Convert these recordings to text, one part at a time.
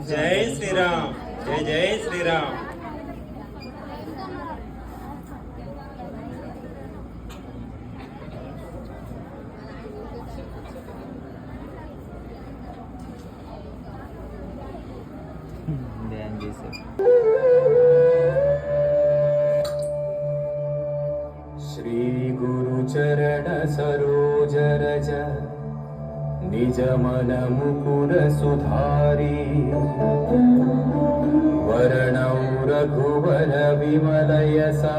जय श्रीराम, जय जय श्रीराम. श्री गुरु चरण सरोज रज निज मन मुकुर सुधारी वर्णौ रघुवर विमल यसा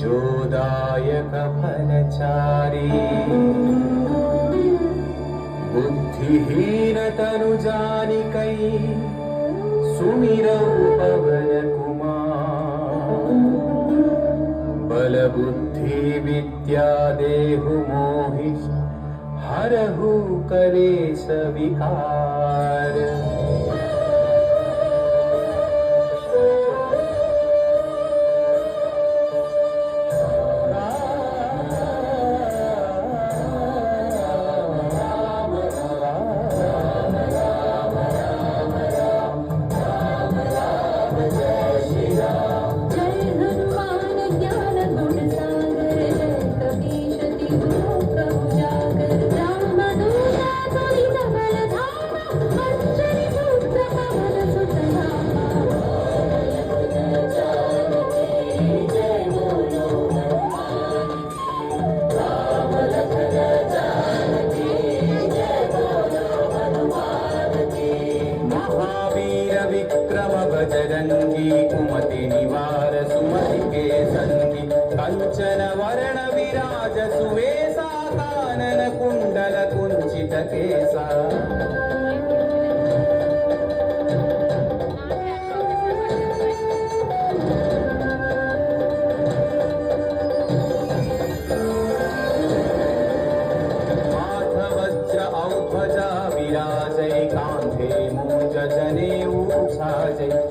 जोदायक फलचारी बुद्धिहीन तनु जानिकै सुमिरौ पवन कुमार बल बुद्धि विद्या देहु मोहि हरहु कलेश विकार. बजरंगी कुमति निवार सुमति के संगी कंचन वर्ण विराज सुवेसा कानन कुंडल कुंचित केसा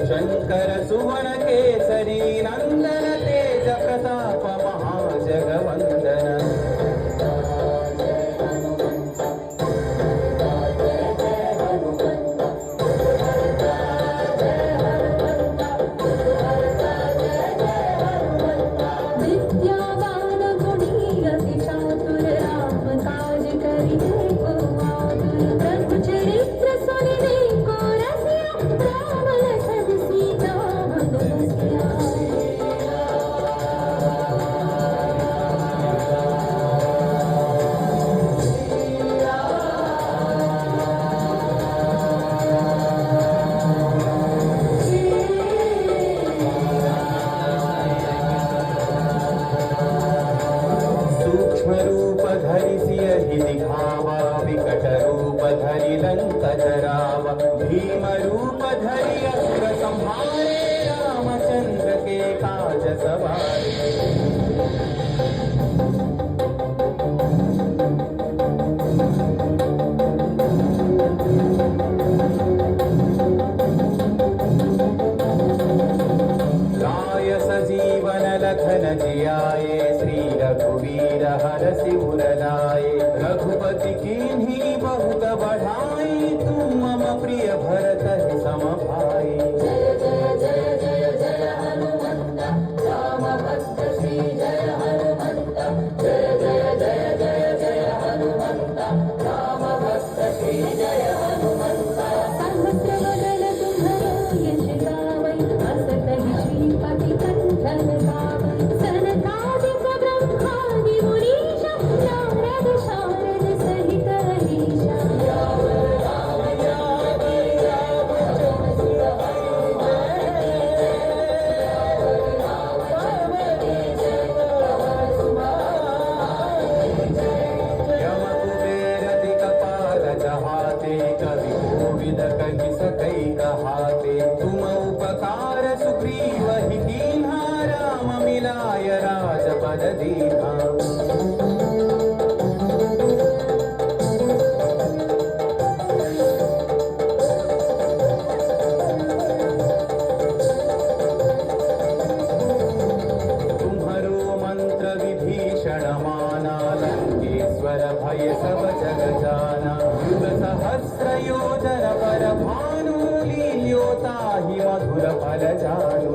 शंकर सुवन केसरी नंदन तेज प्रताप महाजगवंदन विद्यावान गुणी अति चातुर राम काज करिते को आतुर प्रभु चरित्र सुनिते को रसिया राम लखन सीता मन बसिया. रूप धरि सियहि दिखावा विकट रूप धरि लंक जरावा भीम रूप धरि असुर संहारे रामचंद्र के काज सवारे. जीवन लखन जियाए श्री रघुवीर हरषि उर लाए रघुपति कीन्ही बहुत बढ़ाई तुम मम प्रिय भरत सम भाई. जय जय जय जय जय हनुमंत राम भक्त श्री जय हनुमंत जय जय जय जय जय हनुमंत राम भक्त श्री जय हनुमंत. सहस्र वदन तुम्हरो यश गावै अस कहि श्रीपति कंठन गावै सनकादिक ब्रह्मादि मुनीश नारद शारद सहित अहीश. तुम उपकार सुग्रीव ही कीन्हा राम मिलाय राजपद दीन्हा. तुम्हरो मंत्र विभीषण माना लंकेश्वर भय सब जग जाना युग सहस्र सहस्रयोजन पर भानु लील्योता हि मधुर फल जानु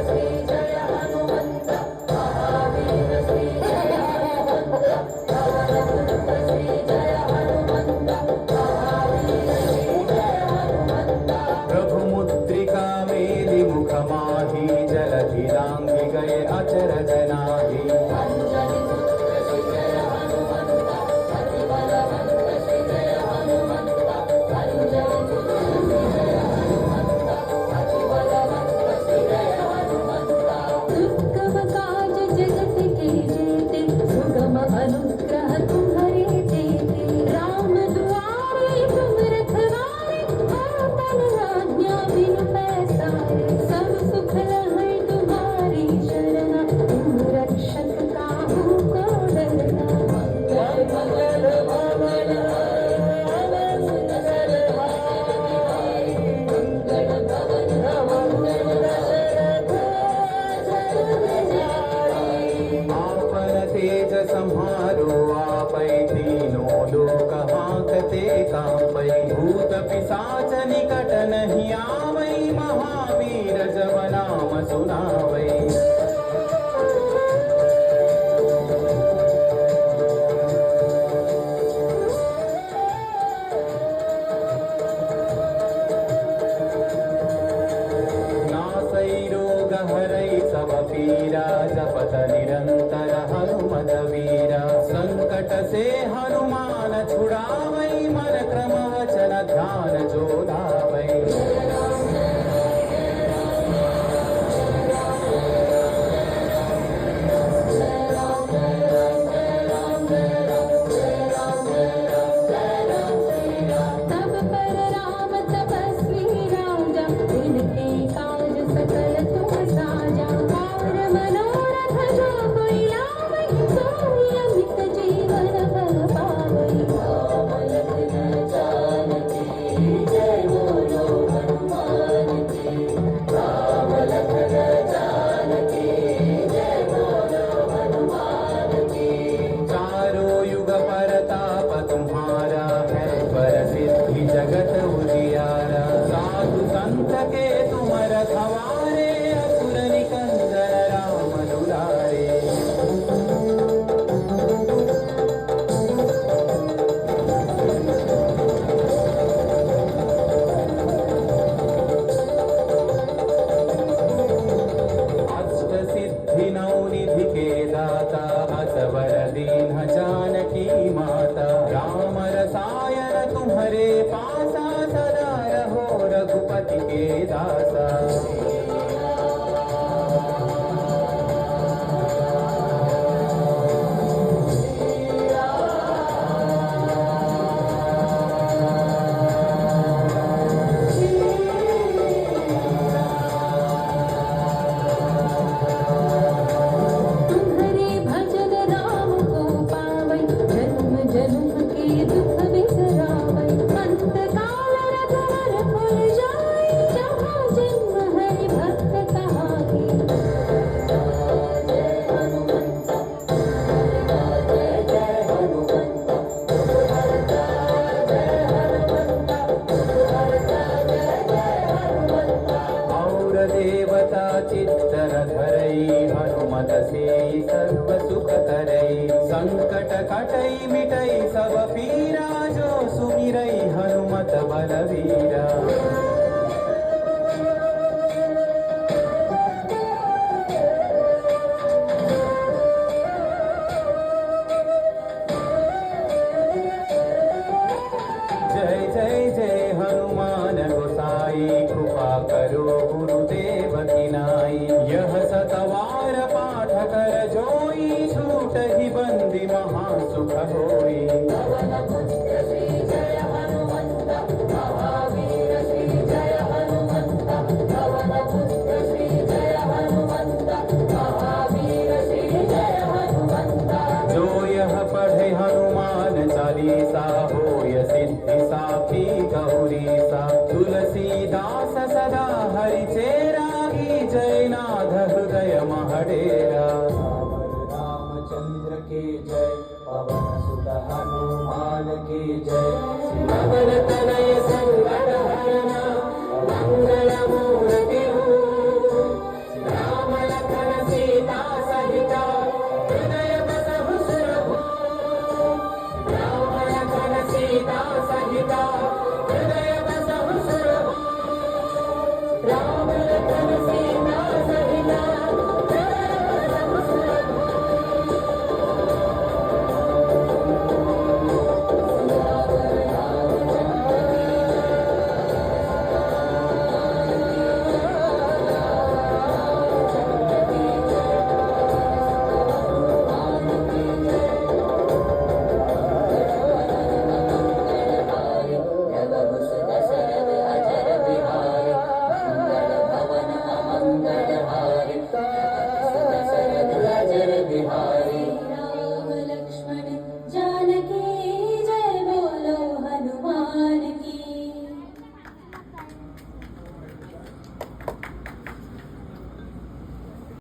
श्री जय हनुमंत महावीर श्री जय हनुमंत श्री जय हनुमंत महावीर श्री जय हनुमंत प्रभु मुद्रिका मेलि मुख माहि जलधि लांघि गए अचरज नाही अंजनी पुत्र श्री जय हनुमंत अति बलवंत श्री जय हनुमंत अंजनी पुत्र श्री जय हनुमंत अति बलवंत श्री जय हनुमंत दुर्गम काज जगत के जेते सुगम अनुग्रह तुम्हारे तेते राम दुआरे तुम रखवारे आपन आज्ञा बिनु पैसारे सब सुख लहै तुम्हारी शरण तुम रक्षक काहू को डरना मंगल मंगल भवन हनुमान सुंदर भाई मंगल भवन मंगल दशरथ जय जाई आपन तेज सम्हारो आपै तीनों लोक हांकते कांपै भूत पिशाच निकट नहीं आवै महावीर जब नाम सुनावै नासै रोग हरै सब पीरा जपत निरंतर हनुमत वीरा संकट से हनुमान छुड़ावै मन क्रम वचन ध्यान जो लावै तब पर राम तपस्वी राजा इनके काज सकल तुम साजा और मनोरथ जो कोई लावै सोई अमित जीवन फल पावै राम लखन जानकी जय बोलो हनुमान की राम लखन जानकी जय बोलो हनुमान की चारों युग परताप तुम्हारा है पर सिद्धि जगत उजियारा साधु संत के तुम रखवारे असुर निकंदन राम दुलारे अष्ट सिद्धि नौ निधि के दाता असवर दीन जानकी माता राम रसायन तुम्हारे पासा सदा रहो रघुपति के दासा तुम्हारे भजन राम को पावै जन्म जन्म के दुख बिसरावै अंत काल रघुवर फल जाई जहाँ जन्म हरि भक्त कहाई जय हनुमंत जय जय हनुमंत हरता जय हनुमंत हरता जय जय हनुमंत और देवता चित्तर धरई हनुमत से सर्व सुख करई संकट कटई मिटई सब पीरा जो सुमिरई हनुमत बलवीरा जय जय जय हनुमान गोसाई कृपा करो गुरुदेव की नाई यह सतवार पाठ कर जोई छूट ही बंदी महासुख होई पवन पुत्र श्री जय हनुमंत महावीर श्री जय हनुमंत पवन पुत्र श्री जय हनुमंत महावीर श्री जय हनुमंत जो यह पढ़े हनुमान चालीसा होय सिद्धि साखी गौरी सा तुलसीदास सदा हरि चेरा जयनाथ हृदय महडेरा